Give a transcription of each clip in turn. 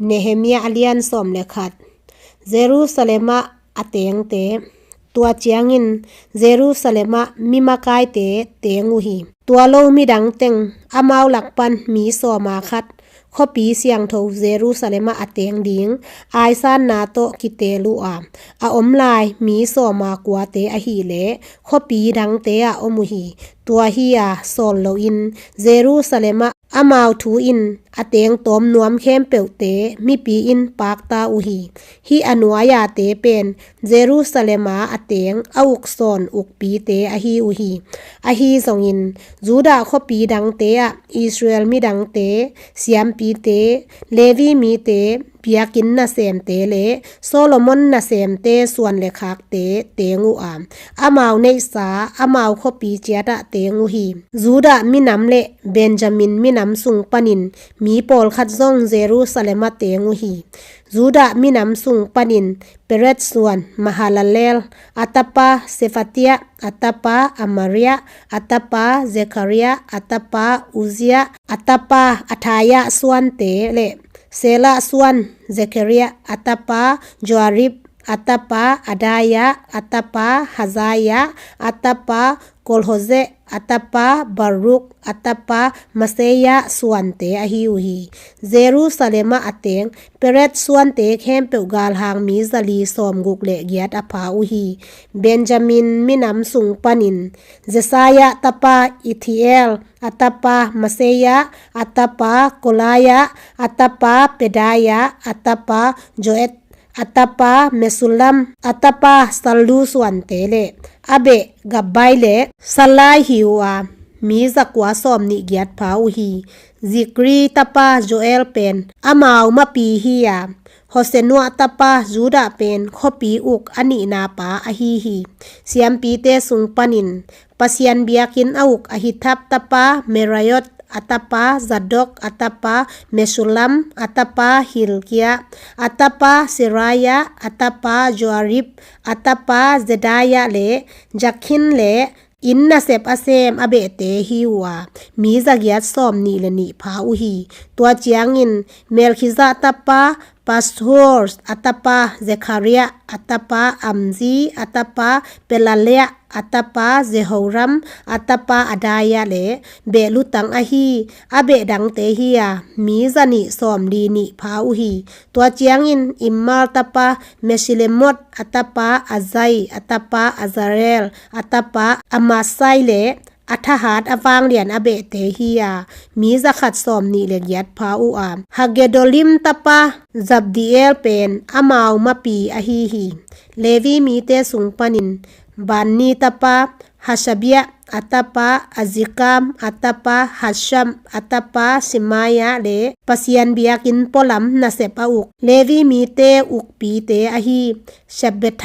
เนเฮเมียอเลียนสอมเลขัดเยรูซาเล็มอเตงเตตัวเจียงินเยรูซาเล็มมิมากายเตงอุฮีตัวโลมีดังเต็งอามาวหลักปันมีสอมาคัดข้อปีเสียงโทเยรูซาเล็มอเตงดิงไอซานนาโตกิเตลูอาอมลายมีสอมากว่าเตอหีเลข้อปีดังเตอมุฮีตัวฮีอาโซลโลอินเยรูซาเล็มอามาวทูอินอเตงตอมนวมเข้มเปวเตมีปีอินปากตาอุฮีฮีอนัวยาเตเป็นเยรูซาเล็มอเตงออุกซอนอุกปีเตอฮีอุฮีอฮีซองอินจูดาข้อปีดังเตออิสราเอลมีดังเตเสียมปีเตเลวีมีเตเปียกินนาเซมเตเลโซโลมอนนาเซมเตส่วนเลคักเตงูอามาวเนสาอามาวข้อปีเจตะเตงูฮีจูดามีนำเลเบนจามินมีนำสุงปนินมีปอลขัดซงเยรูซาเล็มเตงูฮีจูดามีนำสุงปนินเปเรตส่วนมหาลาเลลอัตปาเซฟาเตียอัตปาอามาเรียอัตปาเซคาริยาอัตปาอุเซียอัตปาอัทายะส่วนเตเลเซลาส่วนเซคาริยาอัตปาจวาริบอัตปาอดายะอัตปาฮะซายะอัตปากอลโฮเซอัตปาบารุกอัตปามาเซยะส่วนเตอหิวฮีเยรูซาเล็มอเตงเปเรตส่วนเตเข้มเปวกาลหางมีซาลีสอมกุกเลเกียดอภาอุฮีเบนจามินมินำสุงปนินเจสายะตปาอิทิเอลอัตปามาเซยะอัตปาโกลายะอัตปาเปดายะอัตปาโจเอตอัตปาเมสุลัมอัตปาสัลลูส่วนเตเลอเบกับไบเลสลายฮิวอามีจักว่าสอมนิเกียดพาอุฮีซิกรีตปาโจเอลเป็นอามาวมาปีฮียาโฮเซนัวตปาจูดาเป็นข้อปีอุกอันนี้นาปาอฮีฮีเสียมปีเตสุงปนินปัสยันเบียกินอุกอหิทับตปาเมรายอตอัตปาซัดดอกอัตปาเมสุลัมอัตปาฮิลเกียอัตปาซิรายะอัตปาจวาริบอัตปาเจดายะเลจักขินเลอินนาเซบอาเซมอเบเตฮิวามีจักยัดสอมนีเลนิพาอุฮีตัวเจียงอินเมลคิซาตปาPastors atapa Zechariah atapa Amzi atapa Pelalea atapa Zehoram atapa Adaya le belutang ahi abe dang te hiya mi zani som li ni pha uhi tua chiang in immal tapa Meshilemot atapa Azai atapa Azarel atapa Amasai leอัฐหัดอวางเหรียญอเบเตฮียมีจะขัดสอมนีเลียดพาอูอามฮักเกโดลิมตปาจับดีเอลเป็นอามาวมาปีอฮีฮีเลวีมีเตสุงปนินบานนีตปาฮัชเบียอัตปาอซิกามอัตปาฮัชชัมอัตปาสิมายะเลปัสยันเบียกินปอลัมนาเซปาอุกเลวีมีเตอุกปีเตอฮีเชบเบไท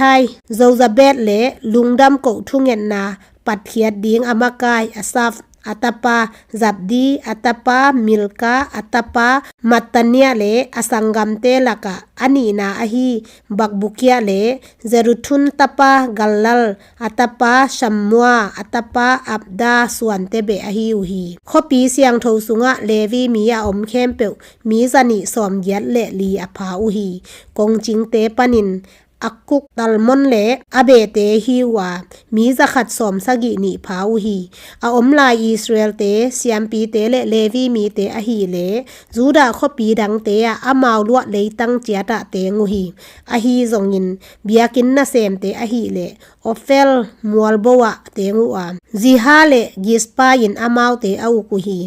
โซซาเบตเลลุงดำโกทุงเงินนาปัดเขียดดิงอามากายอาซาฟอัตปาจับดีอัตปามิลกาอัตปามัตตเนียเลอสังกัมเตลกะอันนี้นาอฮีบักบุกยาเลเจรุทุนตปากัลลัลอัตปาชัมมัวอัตปาอับดาส่วนเตเบอฮีอุฮีข้อปีเสียงโทสุงะเลวีมีอาอมเข้มเปวมีจันิสอมยัดเลลีอภาอุฮีกงจิงเตปนินอักกุกตัลมอนเลอเบเตฮิวามีจะขัดสมสกินิพาอุฮีอาอมลายอิสราเอลเตเสียมปีเตเลวีมีเตอฮีเลจูดาข้อปีดังเตอามาวลวดเลยตั้งเจียตะเตงุฮีอฮีจงยินเบียกินนาเซมเตอฮีเลออเฟลมัวลบัวเตงูอามจิฮาเลกิสปายินอามาวเตออุกุฮี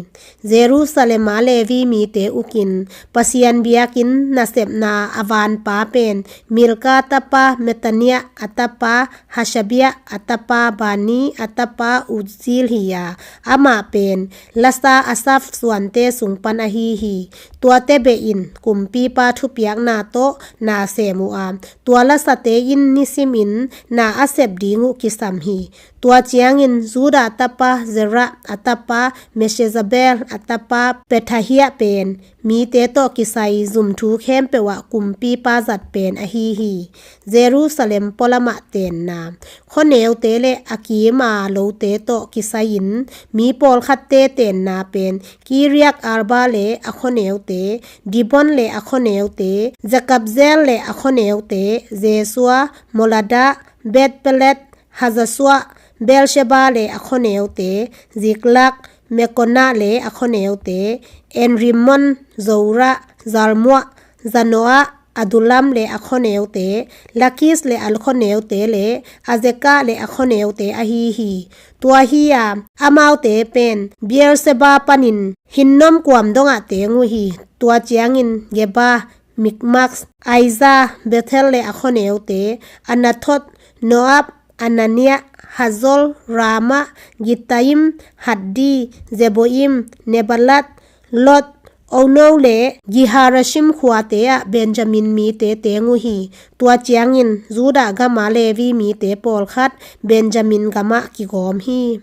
เยรูซาเล็มเลวีมีเตอุกินปัสยันเบียกินนาเซมนาอวานปาเป็นมิลกาตปาเมตานียอัตปาฮัชเบียอัตปาบานีอัตปาอุซิลฮิยาอามาเป็นลาซาอาซัฟส่วนเตสุงปันอฮีฮีตัวเตเบอินกุมปีปาทุเปียกนาโตนาเซมูอามตัวลาสเตอินนิซิมินนาอาเซบดีงูกิสัมฮี tua chiangin Juda atapa Zera atapa Meshezabel atapa Pethahia pen mi te to kisai zum thu khem pewa kumpi pa zat pen a hi Jerusalem polama ten na khoneu te le akima lo te to kisain mi pol khatte ten na pen Kiriak Arba le akhoneu te Dibon le akhoneu te Jakabzel le akhoneu te Jesua Molada Betpelet Hazasua Beersheba le akhoneu te Ziklak Mekona le akhoneu te Enrimon Zora Zalmua Zanoa Adulam le akhoneu te Lakis le alkhoneu te le Azeka le akhoneu te hi tua hiya amau te pen Beersheba panin hinnom kwam donga te ngu hi tua chiangin Geba Mikmax Aiza Bethel le akhoneu te Anathot Noab Anania Hazol Rama Gitaim Haddi Zeboim Nebalat Lot Ono le Giharashim khuate a Benjamin mi te ngu hi tua chiangin Juda gama Levi mi te pol khat Benjamin gama ki gom hi